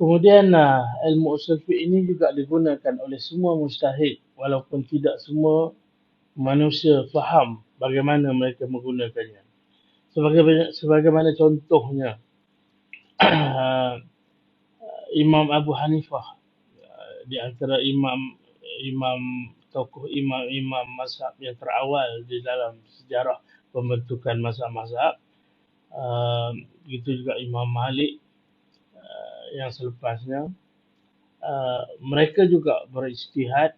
Kemudian ilmu usul fiqh ini juga digunakan oleh semua mujtahid walaupun tidak semua manusia faham bagaimana mereka menggunakannya. Sebagaimana contohnya Imam Abu Hanifah, di antara imam tokoh imam-imam mazhab yang terawal di dalam sejarah pembentukan mazhab-mazhab. Begitu juga Imam Malik yang selepasnya. Mereka juga berijtihad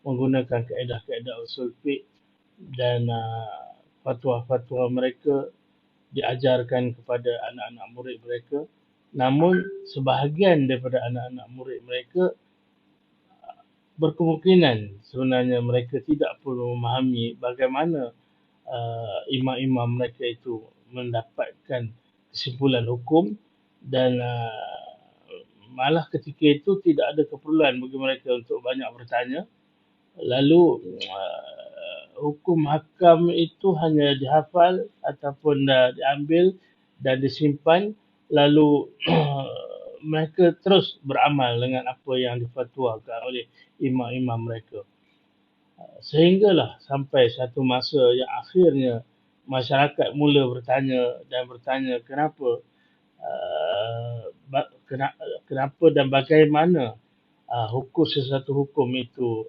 menggunakan kaedah-kaedah usul fiqh dan fatwa-fatwa mereka diajarkan kepada anak-anak murid mereka. Namun sebahagian daripada anak-anak murid mereka berkemungkinan sebenarnya mereka tidak pun memahami bagaimana imam-imam mereka itu mendapatkan kesimpulan hukum dan malah ketika itu tidak ada keperluan bagi mereka untuk banyak bertanya. Lalu hukum hakam itu hanya dihafal ataupun diambil dan disimpan, lalu mereka terus beramal dengan apa yang difatwakan oleh imam-imam mereka. Sehinggalah sampai satu masa yang akhirnya masyarakat mula bertanya kenapa kenapa dan bagaimana sesuatu hukum itu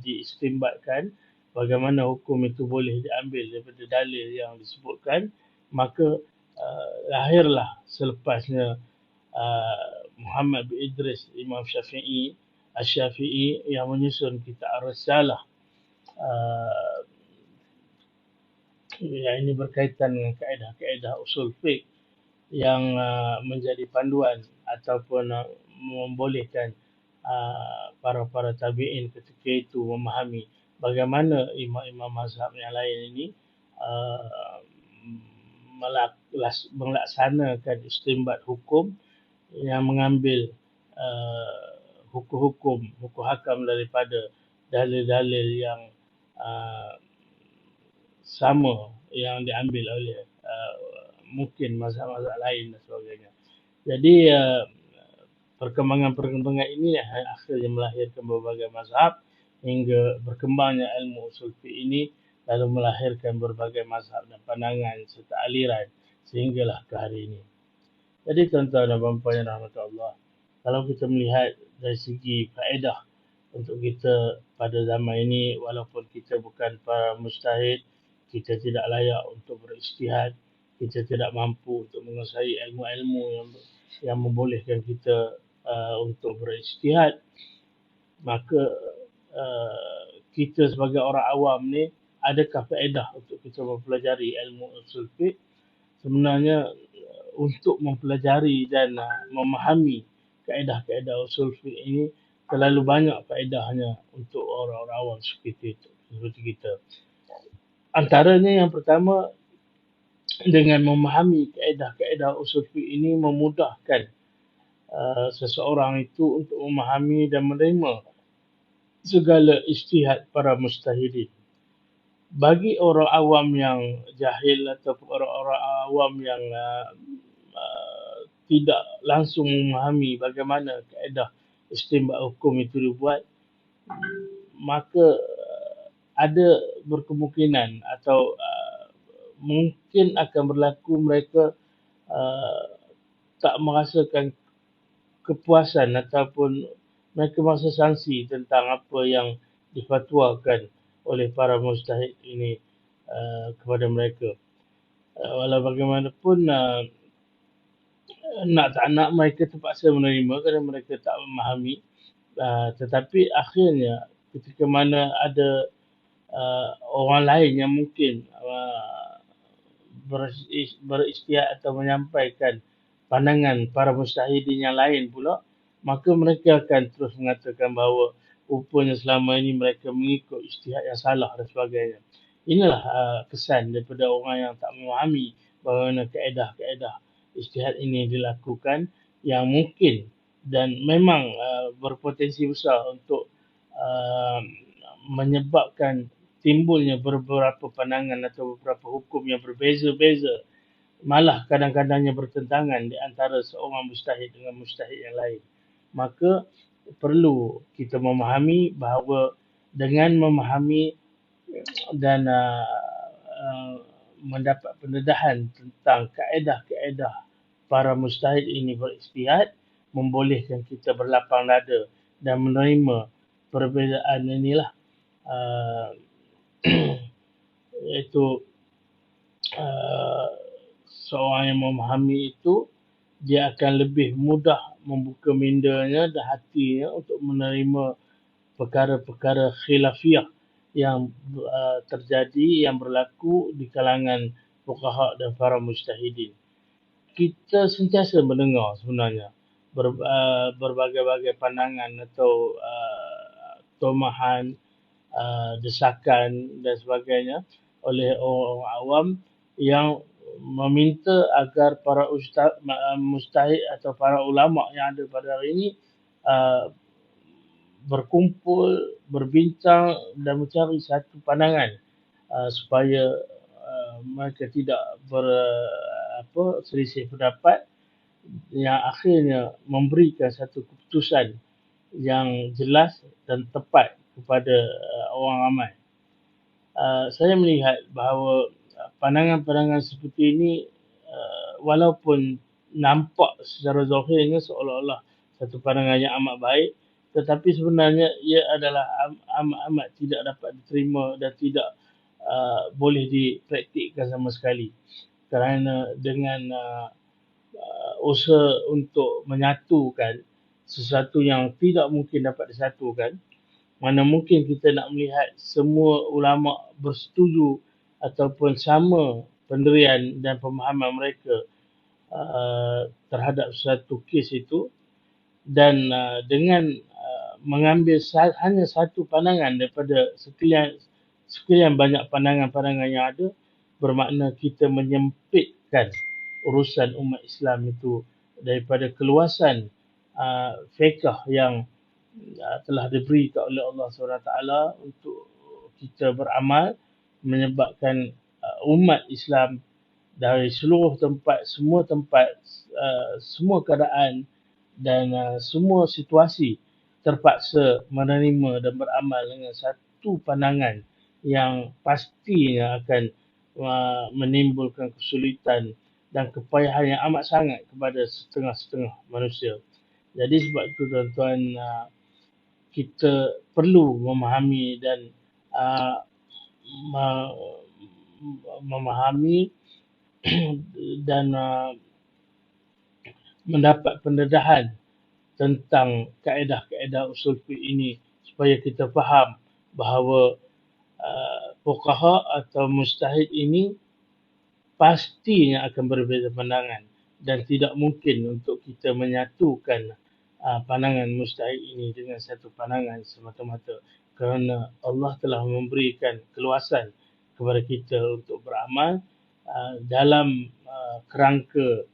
diistimbatkan, bagaimana hukum itu boleh diambil daripada dalil yang disebutkan. Maka lahirlah selepasnya Muhammad bin Idris Imam Asy-Syafi'i yang menyusun kitab Ar-Risalah, yang ini berkaitan dengan kaedah-kaedah usul fiqh yang menjadi panduan ataupun membolehkan para tabi'in ketika itu memahami bagaimana imam-imam mazhab yang lain ini melaksanakan istimbat hukum yang mengambil hukum hakam daripada dalil-dalil yang sama yang diambil oleh mungkin mazhab-mazhab lain dan sebagainya. Jadi perkembangan ini yang akhirnya melahirkan berbagai mazhab hingga berkembangnya ilmu usul fiqh ini, lalu melahirkan berbagai mazhab dan pandangan serta aliran sehinggalah ke hari ini. Jadi tuan-tuan dan puan-puan yang rahmat Allah, kalau kita melihat dari segi faedah untuk kita pada zaman ini, walaupun kita bukan para mujtahid, kita tidak layak untuk berijtihad, kita tidak mampu untuk menguasai ilmu-ilmu yang membolehkan kita untuk berijtihad, maka kita sebagai orang awam ni, adakah faedah untuk kita mempelajari ilmu usul fiqh? Sebenarnya untuk mempelajari dan memahami kaedah-kaedah usul fiqh ini terlalu banyak faedahnya untuk orang-orang awam seperti kita. Antaranya yang pertama, dengan memahami kaedah-kaedah usul fiqh ini memudahkan seseorang itu untuk memahami dan menerima segala ijtihad para mujtahidin. Bagi orang awam yang jahil ataupun orang-orang awam yang tidak langsung memahami bagaimana kaedah istimbat hukum itu dibuat, maka ada berkemungkinan atau mungkin akan berlaku mereka tak merasakan kepuasan ataupun mereka merasa sangsi tentang apa yang difatwakan oleh para mujtahid ini kepada mereka. Walau bagaimanapun nak tak nak mereka terpaksa menerima kerana mereka tak memahami. Tetapi akhirnya ketika mana ada orang lain yang mungkin berijtihad atau menyampaikan pandangan para mujtahidin yang lain pula, maka mereka akan terus mengatakan bahawa rupanya selama ini mereka mengikut ijtihad yang salah dan sebagainya. Inilah kesan daripada orang yang tak memahami bagaimana kaedah-kaedah ijtihad ini dilakukan, yang mungkin dan memang berpotensi besar untuk menyebabkan timbulnya beberapa pandangan atau beberapa hukum yang berbeza-beza malah kadang-kadangnya bertentangan di antara seorang mujtahid dengan mujtahid yang lain. Maka perlu kita memahami bahawa dengan memahami dan mendapat pendedahan tentang kaedah-kaedah para mujtahid ini berijtihad, membolehkan kita berlapang dada dan menerima perbezaan inilah, uh, iaitu uh, seorang yang memahami itu, dia akan lebih mudah membuka mindanya dan hatinya untuk menerima perkara-perkara khilafiyah yang terjadi, yang berlaku di kalangan fuqaha dan para mujtahidin. Kita sentiasa mendengar sebenarnya berbagai-bagai pandangan atau tomahan, desakan dan sebagainya oleh orang awam yang meminta agar para mujtahid atau para ulama yang ada pada hari ini berkumpul, berbincang dan mencari satu pandangan supaya mereka tidak selisih pendapat yang akhirnya memberikan satu keputusan yang jelas dan tepat kepada orang ramai. Saya melihat bahawa pandangan-pandangan seperti ini walaupun nampak secara zahirnya seolah-olah satu pandangan yang amat baik, tetapi sebenarnya ia adalah amat tidak dapat diterima dan tidak boleh dipraktikkan sama sekali. Kerana dengan usaha untuk menyatukan sesuatu yang tidak mungkin dapat disatukan, mana mungkin kita nak melihat semua ulama bersetuju ataupun sama pendirian dan pemahaman mereka terhadap suatu kes itu, dan dengan mengambil hanya satu pandangan daripada sekian banyak pandangan-pandangan yang ada, bermakna kita menyempitkan urusan umat Islam itu daripada keluasan fiqh yang telah diberi oleh Allah SWT untuk kita beramal, menyebabkan umat Islam dari seluruh tempat, semua keadaan dan semua situasi terpaksa menerima dan beramal dengan satu pandangan yang pastinya akan menimbulkan kesulitan dan kepayahan yang amat sangat kepada setengah-setengah manusia. Jadi sebab itu tuan-tuan, kita perlu memahami dan memahami dan mendapat pendedahan tentang kaedah-kaedah usul fiqh ini supaya kita faham bahawa fuqaha atau mujtahid ini pastinya akan berbeza pandangan dan tidak mungkin untuk kita menyatukan pandangan mujtahid ini dengan satu pandangan semata-mata, kerana Allah telah memberikan keluasan kepada kita untuk beramal dalam kerangka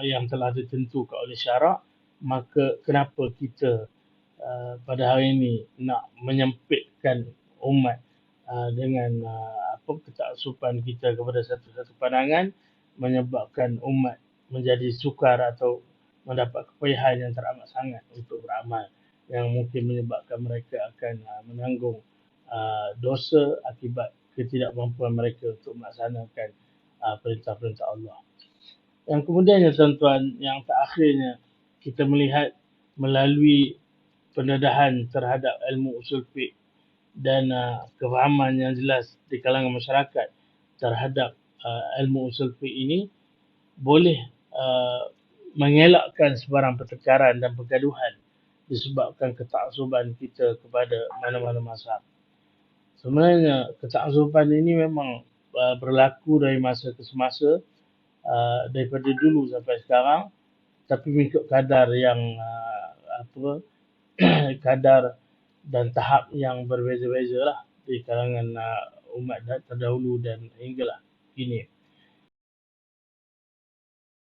yang telah ditentukan oleh syarak. Maka kenapa kita pada hari ini nak menyempitkan umat dengan ketaksupan kita kepada satu-satu pandangan, menyebabkan umat menjadi sukar atau mendapat kepayahan yang teramat sangat untuk beramal, yang mungkin menyebabkan mereka akan menanggung dosa akibat ketidakmampuan mereka untuk melaksanakan perintah-perintah Allah. Yang kemudiannya tuan-tuan, yang terakhirnya, kita melihat melalui pendedahan terhadap ilmu usul fiqh dan kefahaman yang jelas di kalangan masyarakat terhadap ilmu usul fiqh ini, boleh mengelakkan sebarang pertengkaran dan pergaduhan disebabkan ketakzuban kita kepada mana-mana mazhab. Sebenarnya ketakzuban ini memang berlaku dari masa ke semasa, daripada dulu sampai sekarang, tapi mengikut kadar yang kadar dan tahap yang berbeza-beza lah di kalangan umat terdahulu dan hinggalah kini.